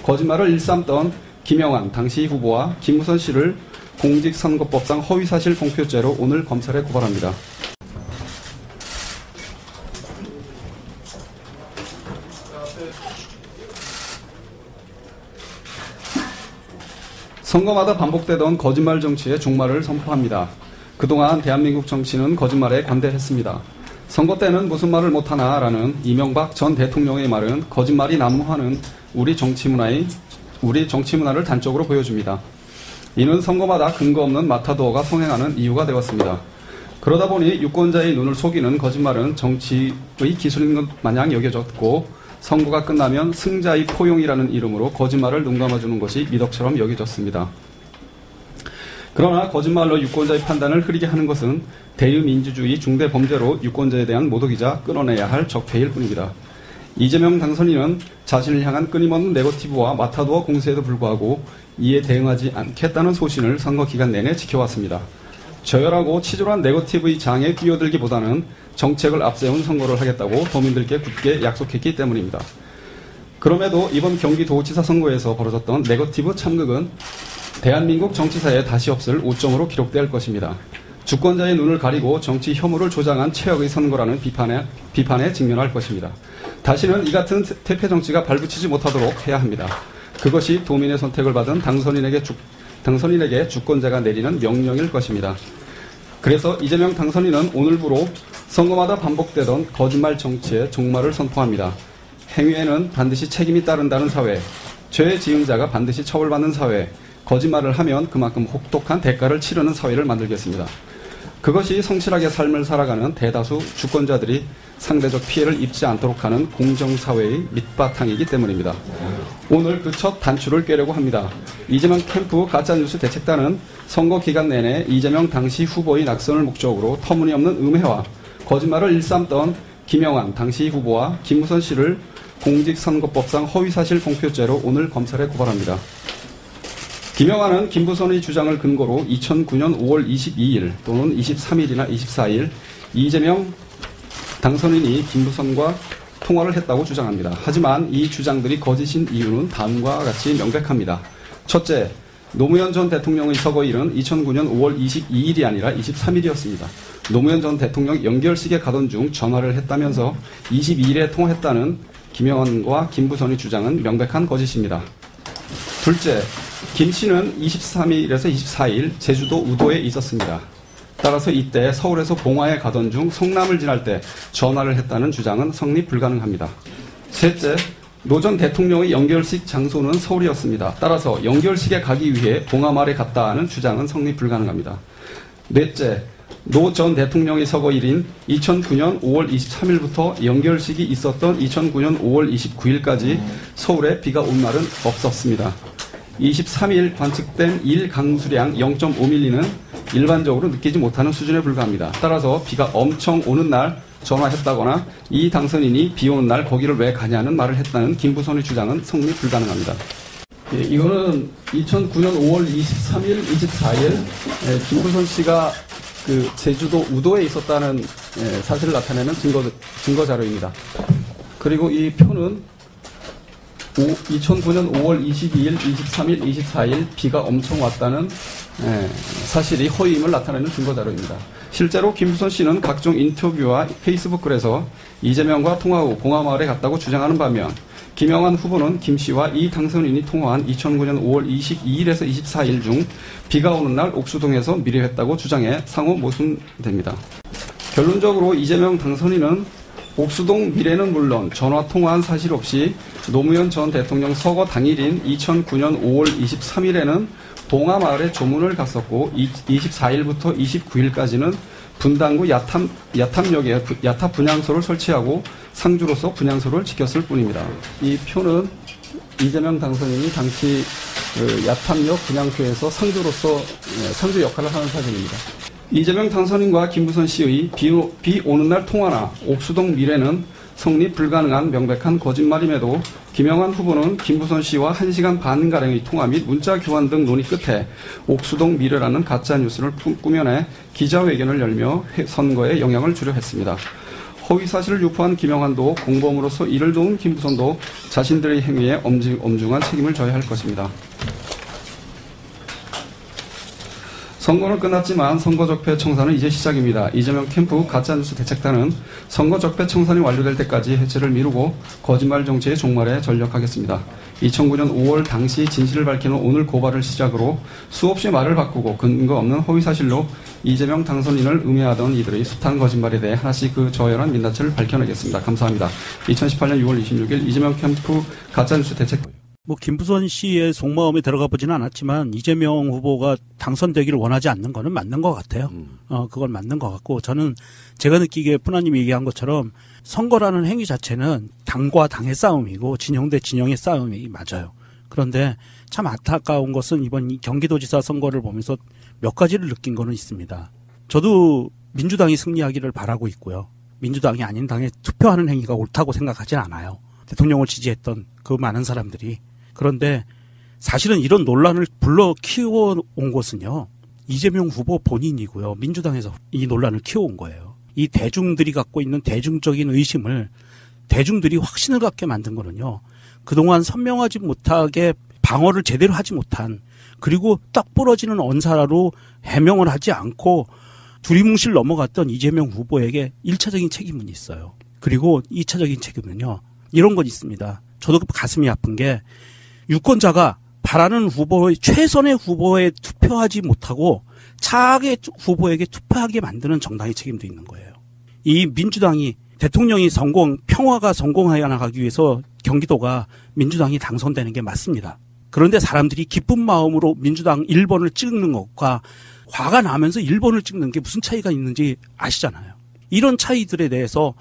거짓말을 일삼던 김영환 당시 후보와 김무선 씨를 공직선거법상 허위사실 공표죄로 오늘 검찰에 고발합니다. 선거마다 반복되던 거짓말 정치의 종말을 선포합니다. 그동안 대한민국 정치는 거짓말에 관대했습니다. 선거 때는 무슨 말을 못하나라는 이명박 전 대통령의 말은 거짓말이 난무하는 우리 정치 문화를 단적으로 보여줍니다. 이는 선거마다 근거 없는 마타도어가 성행하는 이유가 되었습니다. 그러다 보니 유권자의 눈을 속이는 거짓말은 정치의 기술인 것 마냥 여겨졌고 선거가 끝나면 승자의 포용이라는 이름으로 거짓말을 눈감아주는 것이 미덕처럼 여겨졌습니다. 그러나 거짓말로 유권자의 판단을 흐리게 하는 것은 대의민주주의 중대범죄로 유권자에 대한 모독이자 끊어내야 할 적폐일 뿐입니다. 이재명 당선인은 자신을 향한 끊임없는 네거티브와 마타도어 공세에도 불구하고 이에 대응하지 않겠다는 소신을 선거 기간 내내 지켜왔습니다. 저열하고 치졸한 네거티브의 장에 뛰어들기보다는 정책을 앞세운 선거를 하겠다고 도민들께 굳게 약속했기 때문입니다. 그럼에도 이번 경기도지사 선거에서 벌어졌던 네거티브 참극은 대한민국 정치사에 다시 없을 오점으로 기록될 것입니다. 주권자의 눈을 가리고 정치 혐오를 조장한 최악의 선거라는 비판에 직면할 것입니다. 다시는 이 같은 퇴폐 정치가 발붙이지 못하도록 해야 합니다. 그것이 도민의 선택을 받은 당선인에게 주권자가 내리는 명령일 것입니다. 그래서 이재명 당선인은 오늘부로 선거마다 반복되던 거짓말 정치의 종말을 선포합니다. 행위에는 반드시 책임이 따른다는 사회, 죄의 지음자가 반드시 처벌받는 사회, 거짓말을 하면 그만큼 혹독한 대가를 치르는 사회를 만들겠습니다. 그것이 성실하게 삶을 살아가는 대다수 주권자들이 상대적 피해를 입지 않도록 하는 공정사회의 밑바탕이기 때문입니다. 오늘 그 첫 단추를 꿰려고 합니다. 이재명 캠프 가짜뉴스 대책단은 선거 기간 내내 이재명 당시 후보의 낙선을 목적으로 터무니없는 음해와 거짓말을 일삼던 김영환 당시 후보와 김무선 씨를 공직선거법상 허위사실 공표죄로 오늘 검찰에 고발합니다. 김영환은 김무선의 주장을 근거로 2009년 5월 22일 또는 23일이나 24일 이재명 당선인이 김무선과 통화를 했다고 주장합니다. 하지만 이 주장들이 거짓인 이유는 다음과 같이 명백합니다. 첫째, 노무현 전 대통령의 서거일은 2009년 5월 22일이 아니라 23일이었습니다. 노무현 전 대통령 연결식에 가던 중 전화를 했다면서 22일에 통화했다는 김영환과 김무선의 주장은 명백한 거짓입니다. 둘째, 김 씨는 23일에서 24일 제주도 우도에 있었습니다. 따라서 이때 서울에서 봉화에 가던 중 성남을 지날 때 전화를 했다는 주장은 성립 불가능합니다. 셋째, 노 전 대통령의 연결식 장소는 서울이었습니다. 따라서 연결식에 가기 위해 봉화마을에 갔다는 주장은 성립 불가능합니다. 넷째, 노 전 대통령의 서거일인 2009년 5월 23일부터 연결식이 있었던 2009년 5월 29일까지 서울에 비가 온 날은 없었습니다. 23일 관측된 일 강수량 0.5mm는 일반적으로 느끼지 못하는 수준에 불과합니다. 따라서 비가 엄청 오는 날 전화했다거나 이 당선인이 비 오는 날 거기를 왜 가냐는 말을 했다는 김무선의 주장은 성립 불가능합니다. 이거는 2009년 5월 23일, 24일 김무선 씨가 그 제주도 우도에 있었다는 사실을 나타내는 증거 자료입니다. 그리고 이 표는 2009년 5월 22일, 23일, 24일 비가 엄청 왔다는 사실이 허위임을 나타내는 증거 자료입니다. 실제로 김무선 씨는 각종 인터뷰와 페이스북 글에서 이재명과 통화 후 봉화마을에 갔다고 주장하는 반면 김영환 후보는 김 씨와 이 당선인이 통화한 2009년 5월 22일에서 24일 중 비가 오는 날 옥수동에서 미래했다고 주장해 상호 모순됩니다. 결론적으로 이재명 당선인은 옥수동 미래는 물론 전화 통화한 사실 없이 노무현 전 대통령 서거 당일인 2009년 5월 23일에는 봉화마을에 조문을 갔었고 24일부터 29일까지는 분당구 야탐역에 야탑 분향소를 설치하고 상주로서 분향소를 지켰을 뿐입니다. 이 표는 이재명 당선인이 당시 야탐역 분향소에서 상주 역할을 하는 사진입니다. 이재명 당선인과 김무선 씨의 비 오는 날 통화나 옥수동 미래는 성립 불가능한 명백한 거짓말임에도 김영환 후보는 김무선 씨와 1시간 반가량의 통화 및 문자 교환 등 논의 끝에 옥수동 미래라는 가짜뉴스를 꾸며내 기자회견을 열며 선거에 영향을 주려 했습니다. 허위 사실을 유포한 김영환도 공범으로서 이를 도운 김부선도 자신들의 행위에 엄중한 책임을 져야 할 것입니다. 선거는 끝났지만 선거적폐 청산은 이제 시작입니다. 이재명 캠프 가짜뉴스 대책단은 선거적폐 청산이 완료될 때까지 해체를 미루고 거짓말 정치의 종말에 전력하겠습니다. 2009년 5월 당시 진실을 밝히는 오늘 고발을 시작으로 수없이 말을 바꾸고 근거 없는 허위사실로 이재명 당선인을 음해하던 이들의 숱한 거짓말에 대해 하나씩 그 저열한 민낯을 밝혀내겠습니다. 감사합니다. 2018년 6월 26일 이재명 캠프 가짜뉴스 대책. 김부선 씨의 속마음에 들어가 보지는 않았지만 이재명 후보가 당선되기를 원하지 않는 거는 맞는 것 같아요. 그건 맞는 것 같고 저는 제가 느끼기에 푸나님이 얘기한 것처럼 선거라는 행위 자체는 당과 당의 싸움이고 진영 대 진영의 싸움이 맞아요. 그런데 참 안타까운 것은 이번 경기도지사 선거를 보면서 몇 가지를 느낀 거는 있습니다. 저도 민주당이 승리하기를 바라고 있고요. 민주당이 아닌 당에 투표하는 행위가 옳다고 생각하진 않아요. 대통령을 지지했던 그 많은 사람들이. 그런데 사실은 이런 논란을 불러 키워온 것은요. 이재명 후보 본인이고요. 민주당에서 이 논란을 키워온 거예요. 이 대중들이 갖고 있는 대중적인 의심을 대중들이 확신을 갖게 만든 거는요. 그동안 선명하지 못하게 방어를 제대로 하지 못한 그리고 딱 부러지는 언사로 해명을 하지 않고 두리뭉실 넘어갔던 이재명 후보에게 1차적인 책임은 있어요. 그리고 2차적인 책임은요. 이런 건 있습니다. 저도 가슴이 아픈 게 유권자가 바라는 후보의 최선의 후보에 투표하지 못하고 차악의 후보에게 투표하게 만드는 정당의 책임도 있는 거예요. 이 민주당이 대통령이 평화가 성공하여 나가기 위해서 경기도가 민주당이 당선되는 게 맞습니다. 그런데 사람들이 기쁜 마음으로 민주당 1번을 찍는 것과 화가 나면서 1번을 찍는 게 무슨 차이가 있는지 아시잖아요. 이런 차이들에 대해서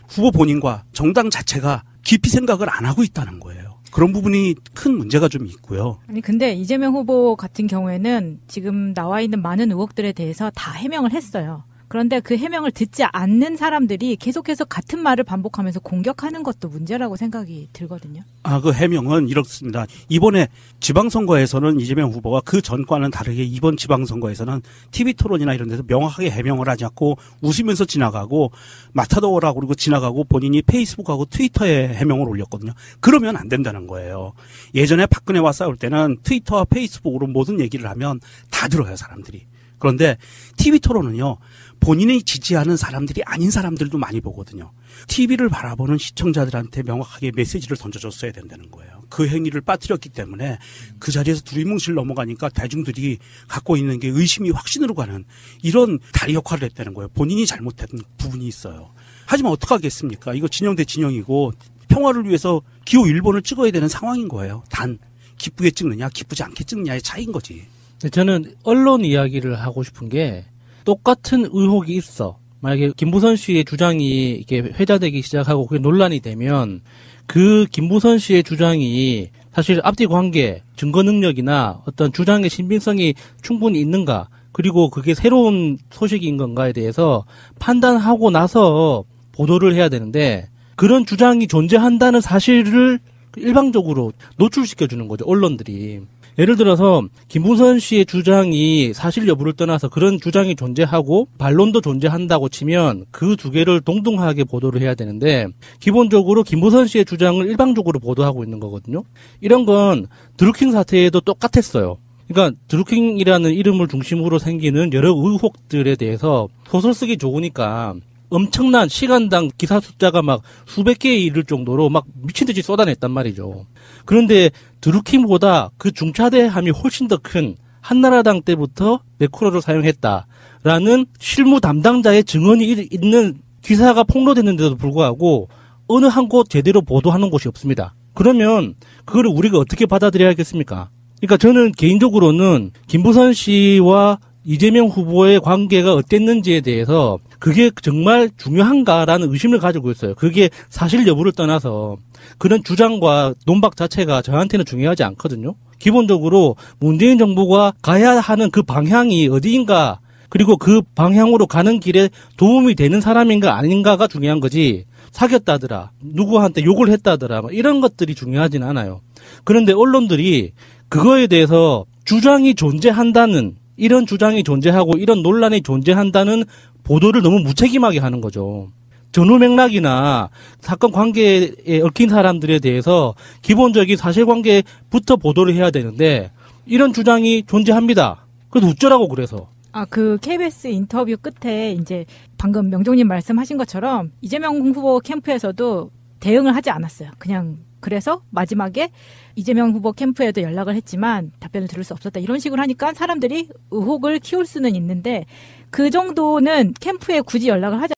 후보 본인과 정당 자체가 깊이 생각을 안 하고 있다는 거예요. 그런 부분이 큰 문제가 좀 있고요. 아니 근데 이재명 후보 같은 경우에는 지금 나와 있는 많은 의혹들에 대해서 다 해명을 했어요. 그런데 그 해명을 듣지 않는 사람들이 계속해서 같은 말을 반복하면서 공격하는 것도 문제라고 생각이 들거든요. 그 해명은 이렇습니다. 이번에 지방선거에서는 이재명 후보가 그 전과는 다르게 이번 지방선거에서는 TV토론이나 이런 데서 명확하게 해명을 하지 않고 웃으면서 지나가고 마타도어라고 그러고 지나가고 본인이 페이스북하고 트위터에 해명을 올렸거든요. 그러면 안 된다는 거예요. 예전에 박근혜와 싸울 때는 트위터와 페이스북으로 모든 얘기를 하면 다 들어요, 사람들이. 그런데 TV토론은요. 본인이 지지하는 사람들이 아닌 사람들도 많이 보거든요. TV를 바라보는 시청자들한테 명확하게 메시지를 던져줬어야 된다는 거예요. 그 행위를 빠뜨렸기 때문에 그 자리에서 두리뭉실 넘어가니까 대중들이 갖고 있는 게 의심이 확신으로 가는 이런 다리 역할을 했다는 거예요. 본인이 잘못한 부분이 있어요. 하지만 어떡하겠습니까? 이거 진영 대 진영이고 평화를 위해서 기호 1번을 찍어야 되는 상황인 거예요. 단 기쁘게 찍느냐 기쁘지 않게 찍느냐의 차이인 거지. 저는 언론 이야기를 하고 싶은 게 똑같은 의혹이 있어. 만약에 김부선 씨의 주장이 이렇게 회자되기 시작하고 그게 논란이 되면 그 김부선 씨의 주장이 사실 앞뒤 관계, 증거 능력이나 어떤 주장의 신빙성이 충분히 있는가, 그리고 그게 새로운 소식인 건가에 대해서 판단하고 나서 보도를 해야 되는데 그런 주장이 존재한다는 사실을 일방적으로 노출시켜주는 거죠, 언론들이. 예를 들어서 김부선 씨의 주장이 사실 여부를 떠나서 그런 주장이 존재하고 반론도 존재한다고 치면 그 두 개를 동등하게 보도를 해야 되는데 기본적으로 김부선 씨의 주장을 일방적으로 보도하고 있는 거거든요. 이런 건 드루킹 사태에도 똑같았어요. 그러니까 드루킹이라는 이름을 중심으로 생기는 여러 의혹들에 대해서 소설 쓰기 좋으니까 엄청난 시간당 기사 숫자가 막 수백 개에 이를 정도로 막 미친 듯이 쏟아냈단 말이죠. 그런데 드루킹보다 그 중차대함이 훨씬 더 큰 한나라당 때부터 매크로를 사용했다라는 실무 담당자의 증언이 있는 기사가 폭로됐는데도 불구하고 어느 한 곳 제대로 보도하는 곳이 없습니다. 그러면 그거를 우리가 어떻게 받아들여야겠습니까? 그러니까 저는 개인적으로는 김부선 씨와 이재명 후보의 관계가 어땠는지에 대해서 그게 정말 중요한가라는 의심을 가지고 있어요. 그게 사실 여부를 떠나서 그런 주장과 논박 자체가 저한테는 중요하지 않거든요. 기본적으로 문재인 정부가 가야 하는 그 방향이 어디인가, 그리고 그 방향으로 가는 길에 도움이 되는 사람인가 아닌가가 중요한 거지, 사귀었다더라, 누구한테 욕을 했다더라, 이런 것들이 중요하진 않아요. 그런데 언론들이 그거에 대해서 주장이 존재한다는, 이런 주장이 존재하고 이런 논란이 존재한다는 보도를 너무 무책임하게 하는 거죠. 전후 맥락이나 사건 관계에 얽힌 사람들에 대해서 기본적인 사실관계부터 보도를 해야 되는데 이런 주장이 존재합니다. 그래도 어쩌라고 그래서. 그 KBS 인터뷰 끝에 이제 방금 명종님 말씀하신 것처럼 이재명 후보 캠프에서도 대응을 하지 않았어요. 그냥 그래서 마지막에 이재명 후보 캠프에도 연락을 했지만 답변을 들을 수 없었다. 이런 식으로 하니까 사람들이 의혹을 키울 수는 있는데 그 정도는 캠프에 굳이 연락을 하지